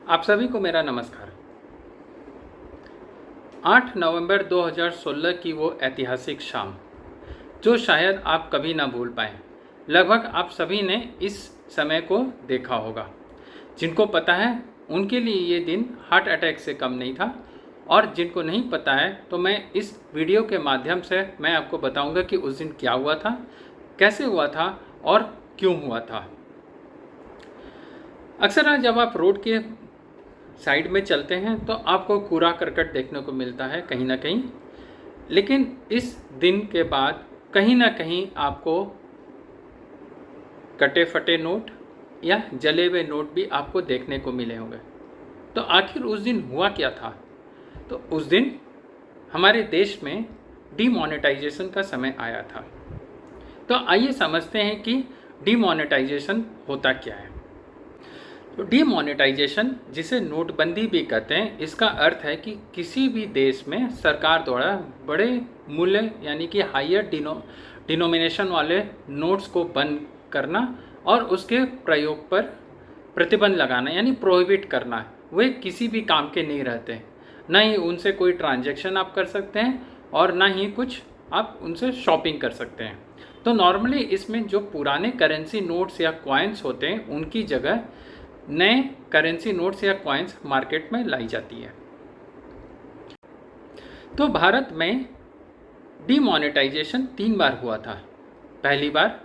आप सभी को मेरा नमस्कार। 8 नवंबर 2016 की वो ऐतिहासिक शाम जो शायद आप कभी ना भूल पाएं। लगभग आप सभी ने इस समय को देखा होगा। जिनको पता है उनके लिए ये दिन हार्ट अटैक से कम नहीं था, और जिनको नहीं पता है तो मैं इस वीडियो के माध्यम से मैं आपको बताऊंगा कि उस दिन क्या हुआ था, कैसे हुआ था और क्यों हुआ था। अक्सर जब आप रोड के साइड में चलते हैं तो आपको कूड़ा करकट देखने को मिलता है कहीं ना कहीं, लेकिन इस दिन के बाद कहीं ना कहीं आपको कटे फटे नोट या जले हुए नोट भी आपको देखने को मिले होंगे। तो आखिर उस दिन हुआ क्या था? तो उस दिन हमारे देश में डीमोनेटाइजेशन का समय आया था। तो आइए समझते हैं कि डीमोनेटाइजेशन होता क्या है। तो डीमोनेटाइजेशन, जिसे नोटबंदी भी कहते हैं, इसका अर्थ है कि किसी भी देश में सरकार द्वारा बड़े मूल्य यानी कि हायर डिनोमिनेशन वाले नोट्स को बंद करना और उसके प्रयोग पर प्रतिबंध लगाना यानी प्रोहिबिट करना। वे किसी भी काम के नहीं रहते, ना ही उनसे कोई ट्रांजैक्शन आप कर सकते हैं और ना ही कुछ आप उनसे शॉपिंग कर सकते हैं। तो नॉर्मली इसमें जो पुराने करेंसी नोट्स या कॉइन्स होते हैं उनकी जगह नए करेंसी नोट्स या कॉइन्स मार्केट में लाई जाती है। तो भारत में डीमोनेटाइजेशन 3 बार हुआ था। पहली बार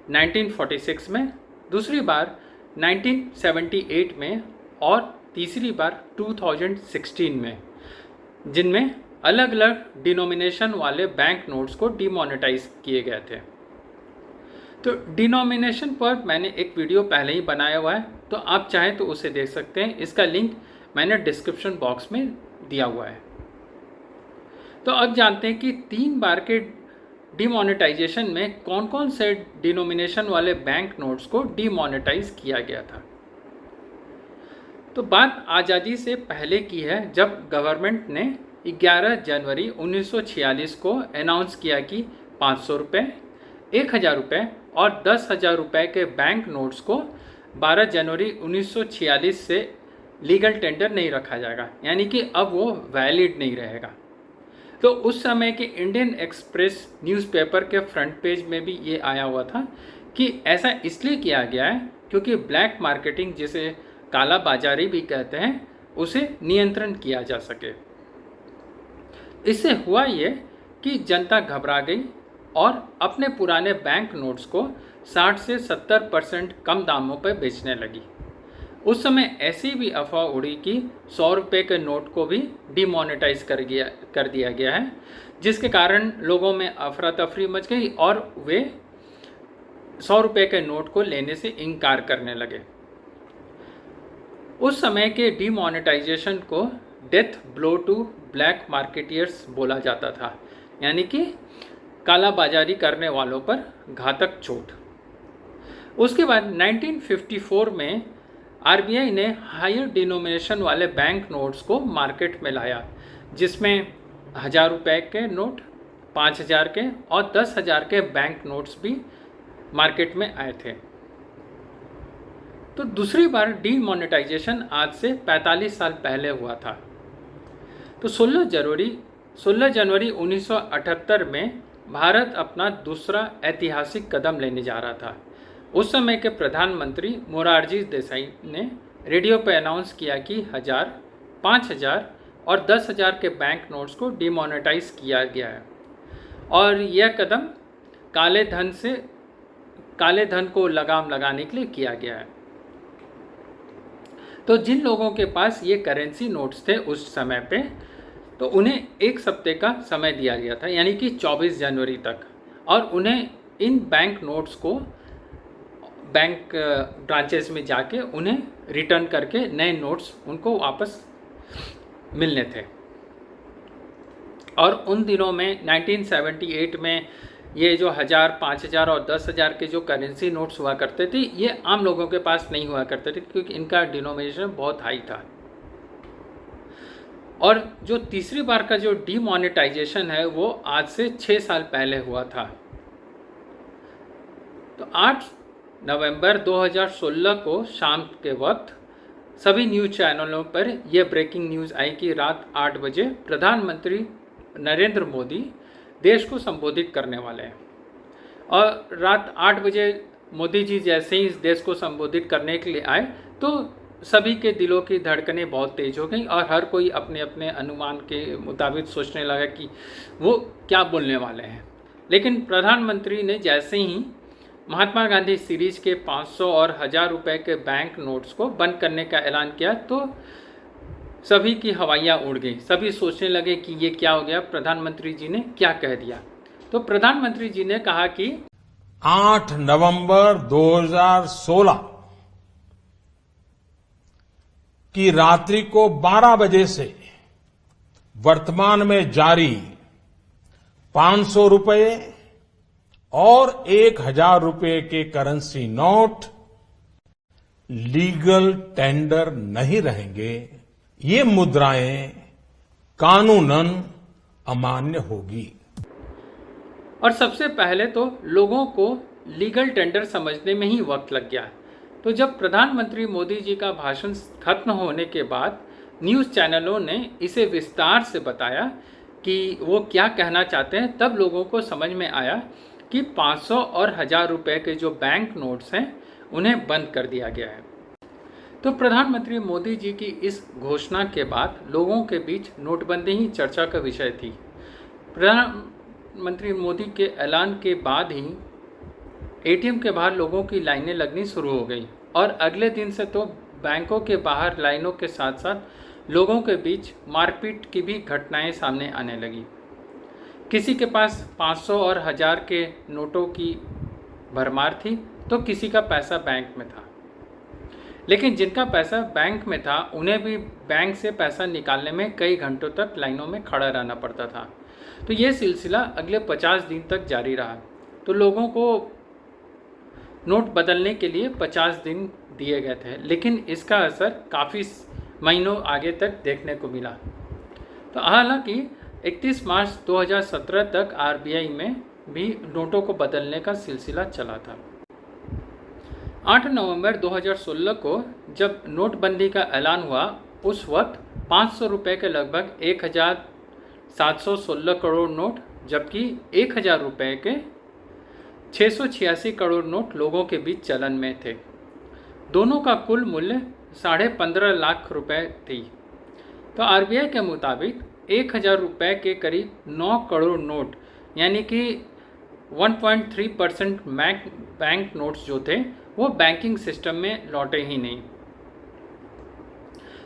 1946 में, दूसरी बार 1978 में और तीसरी बार 2016 में, जिनमें अलग अलग डिनोमिनेशन वाले बैंक नोट्स को डीमोनेटाइज किए गए थे। तो डिनोमिनेशन पर मैंने एक वीडियो पहले ही बनाया हुआ है, तो आप चाहें तो उसे देख सकते हैं। इसका लिंक मैंने डिस्क्रिप्शन बॉक्स में दिया हुआ है। तो अब जानते हैं कि 3 बार के डीमोनेटाइजेशन में कौन कौन से डिनोमिनेशन वाले बैंक नोट्स को डीमोनेटाइज किया गया था। तो बात आज़ादी से पहले की है, जब गवर्नमेंट ने 11 जनवरी 1946 को अनाउंस किया कि 500 रुपये, 1000 रुपये और 10,000 रुपये के बैंक नोट्स को 12 जनवरी 1946 से लीगल टेंडर नहीं रखा जाएगा, यानी कि अब वो वैलिड नहीं रहेगा। तो उस समय के इंडियन एक्सप्रेस न्यूज़पेपर के फ्रंट पेज में भी ये आया हुआ था कि ऐसा इसलिए किया गया है क्योंकि ब्लैक मार्केटिंग, जिसे काला बाजारी भी कहते हैं, उसे नियंत्रण किया जा सके। इससे हुआ ये कि जनता घबरा गई और अपने पुराने बैंक नोट्स को 60 से 70% कम दामों पर बेचने लगी। उस समय ऐसी भी अफवाह उड़ी कि 100 रुपये के नोट को भी डीमोनेटाइज कर दिया गया है, जिसके कारण लोगों में अफरा तफरी मच गई और वे 100 रुपये के नोट को लेने से इनकार करने लगे। उस समय के डीमोनेटाइजेशन को death blow to black marketeers बोला जाता था, यानी कि काला बाजारी करने वालों पर घातक चोट। उसके बाद 1954 में आरबीआई ने हायर डिनोमिनेशन वाले बैंक नोट्स को मार्केट में लाया, जिसमें 1000 रुपये के नोट, 5000 के और 10,000 के बैंक नोट्स भी मार्केट में आए थे। तो दूसरी बार डीमोनेटाइजेशन आज से 45 साल पहले हुआ था। तो 16 जनवरी 1978 में भारत अपना दूसरा ऐतिहासिक कदम लेने जा रहा था। उस समय के प्रधानमंत्री मोरारजी देसाई ने रेडियो पर अनाउंस किया कि 1000, 5000 और 10,000 के बैंक नोट्स को डीमोनेटाइज किया गया है, और यह कदम काले धन को लगाम लगाने के लिए किया गया है। तो जिन लोगों के पास ये करेंसी नोट्स थे उस समय पे, तो उन्हें 1 हफ्ते का समय दिया गया था, यानी कि 24 जनवरी तक, और उन्हें इन बैंक नोट्स को बैंक ब्रांचेस में जाके उन्हें रिटर्न करके नए नोट्स उनको वापस मिलने थे। और उन दिनों में 1978 में ये जो 1000, 5000 और 10,000 के जो करेंसी नोट्स हुआ करते थे, ये आम लोगों के पास नहीं हुआ करते थे क्योंकि इनका डिनोमिनेशन बहुत हाई था। और जो तीसरी बार का जो डीमोनेटाइजेशन है वो आज से 6 साल पहले हुआ था। तो 8 नवंबर 2016 को शाम के वक्त सभी न्यूज़ चैनलों पर यह ब्रेकिंग न्यूज़ आई कि रात 8 बजे प्रधानमंत्री नरेंद्र मोदी देश को संबोधित करने वाले हैं। और रात 8 बजे मोदी जी जैसे ही इस देश को संबोधित करने के लिए आए तो सभी के दिलों की धड़कनें बहुत तेज हो गई और हर कोई अपने अपने अनुमान के मुताबिक सोचने लगा कि वो क्या बोलने वाले हैं। लेकिन प्रधानमंत्री ने जैसे ही महात्मा गांधी सीरीज के 500 और 1000 रुपए के बैंक नोट्स को बंद करने का ऐलान किया तो सभी की हवाइयाँ उड़ गई। सभी सोचने लगे कि ये क्या हो गया, प्रधानमंत्री जी ने क्या कह दिया। तो प्रधानमंत्री जी ने कहा कि 8 नवंबर 2016 की रात्रि को 12 बजे से वर्तमान में जारी 500 रुपए और 1000 रुपए के करेंसी नोट लीगल टेंडर नहीं रहेंगे। ये मुद्राएं कानूनन अमान्य होगी। और सबसे पहले तो लोगों को लीगल टेंडर समझने में ही वक्त लग गया। तो जब प्रधानमंत्री मोदी जी का भाषण खत्म होने के बाद न्यूज़ चैनलों ने इसे विस्तार से बताया कि वो क्या कहना चाहते हैं, तब लोगों को समझ में आया कि 500 और 1000 रुपए के जो बैंक नोट्स हैं उन्हें बंद कर दिया गया है। तो प्रधानमंत्री मोदी जी की इस घोषणा के बाद लोगों के बीच नोटबंदी ही चर्चा का विषय थी। प्रधानमंत्री मोदी के ऐलान के बाद ही एटीएम के बाहर लोगों की लाइनें लगनी शुरू हो गई और अगले दिन से तो बैंकों के बाहर लाइनों के साथ साथ लोगों के बीच मारपीट की भी घटनाएं सामने आने लगी। किसी के पास 500 और 1000 के नोटों की भरमार थी तो किसी का पैसा बैंक में था। लेकिन जिनका पैसा बैंक में था उन्हें भी बैंक से पैसा निकालने में कई घंटों तक लाइनों में खड़ा रहना पड़ता था। तो ये सिलसिला अगले 50 दिन तक जारी रहा। तो लोगों को नोट बदलने के लिए 50 दिन दिए गए थे, लेकिन इसका असर काफ़ी महीनों आगे तक देखने को मिला। तो हालांकि 31 मार्च 2017 तक आरबीआई में भी नोटों को बदलने का सिलसिला चला था। 8 नवंबर 2016 को जब नोटबंदी का ऐलान हुआ उस वक्त 500 रुपये के लगभग 1716 करोड़ नोट, जबकि 1000 रुपये के 686 करोड़ नोट लोगों के बीच चलन में थे। दोनों का कुल मूल्य 15.5 लाख रुपए थी। तो आरबीआई के मुताबिक 1000 रुपये के करीब 9 करोड़ नोट यानी कि 1.3% बैंक नोट्स जो थे वो बैंकिंग सिस्टम में लौटे ही नहीं।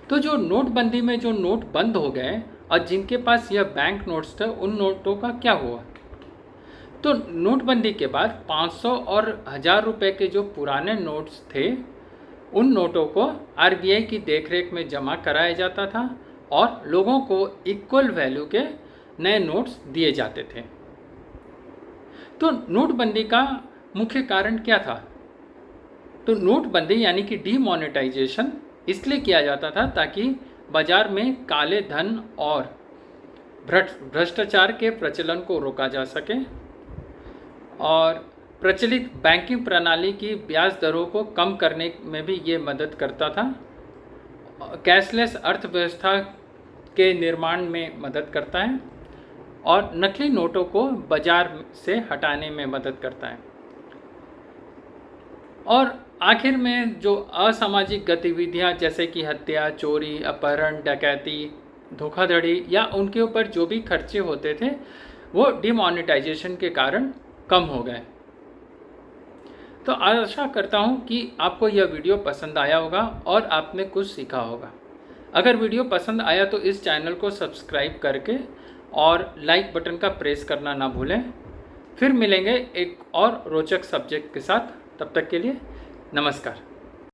तो जो नोटबंदी में जो नोट बंद हो गए और जिनके पास यह बैंक नोट्स थे उन नोटों का क्या हुआ? तो नोटबंदी के बाद 500 और 1000 रुपये के जो पुराने नोट्स थे उन नोटों को आरबीआई की देखरेख में जमा कराया जाता था और लोगों को इक्वल वैल्यू के नए नोट्स दिए जाते थे। तो नोटबंदी का मुख्य कारण क्या था? तो नोटबंदी यानी कि डीमोनेटाइजेशन इसलिए किया जाता था ताकि बाजार में काले धन और भ्रष्टाचार के प्रचलन को रोका जा सके और प्रचलित बैंकिंग प्रणाली की ब्याज दरों को कम करने में भी ये मदद करता था। कैशलेस अर्थव्यवस्था के निर्माण में मदद करता है और नकली नोटों को बाजार से हटाने में मदद करता है। और आखिर में जो असामाजिक गतिविधियां जैसे कि हत्या, चोरी, अपहरण, डकैती, धोखाधड़ी या उनके ऊपर जो भी खर्चे होते थे वो डिमोनेटाइजेशन के कारण कम हो गए। तो आशा करता हूँ कि आपको यह वीडियो पसंद आया होगा और आपने कुछ सीखा होगा। अगर वीडियो पसंद आया तो इस चैनल को सब्सक्राइब करके और लाइक बटन का प्रेस करना ना भूलें। फिर मिलेंगे एक और रोचक सब्जेक्ट के साथ। तब तक के लिए नमस्कार।